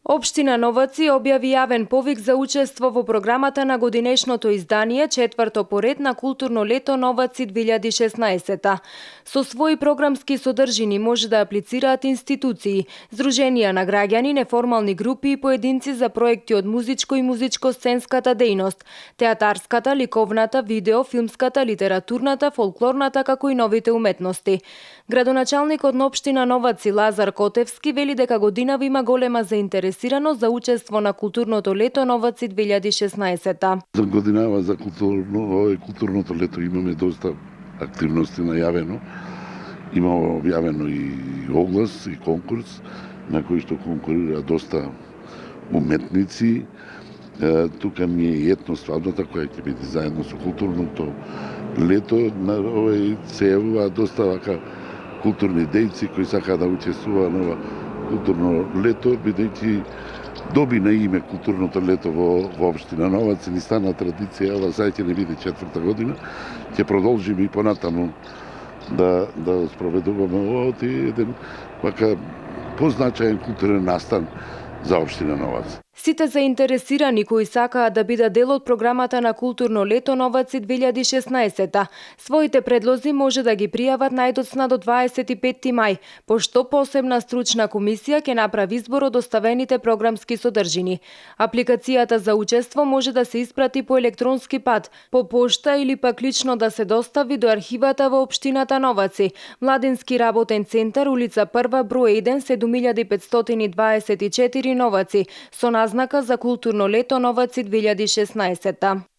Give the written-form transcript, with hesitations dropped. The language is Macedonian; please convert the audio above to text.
Општина Новаци објави јавен повик за учество во програмата на годинешното издание, четврто поред на Културно лето Новаци 2016. Со своји програмски содржини може да аплицираат институции, здруженија на граѓани, неформални групи и поединци за проекти од музичко и музичко-сценската дејност, театарската, ликовната, видео, филмската, литературната, фолклорната, како и новите уметности. Градоначалникот на општина Новаци Лазар Котевски вели дека годинава има голема заинтересираност за учество на Културното лето Новаци 2016. За годинава за културното лето имаме доста активности најавено. Имamo објавено и оглас и конкурс на кој што конкурира доста уметници. Тука ми е и етносвадбата која ќе биде заедно со културното лето. На овој се јавува доста вака културни дејци кои сакаат да учествуваат на културно лето, бидејќи доби на име културното лето во општина Новаци, ни стана традиција, ова сега ќе не биде четврта година, ќе продолжиме и понатаму да спроведуваме ова еден вака позначаен културен настан за општина Новаци. Сите заинтересирани кои сакаат да бидат дел од програмата на Културно лето Новаци 2016, своите предлози може да ги пријават најдоцна до 25 мај, пошто посебна стручна комисија ќе направи избор од оставените програмски содржини. Апликацијата за учество може да се испрати по електронски пат, по пошта или пак лично да се достави до архивата во општината Новаци, Младински работен центар, улица 1, број 1, 7524 Новаци, со назнака за Културно лето Новаци 2016.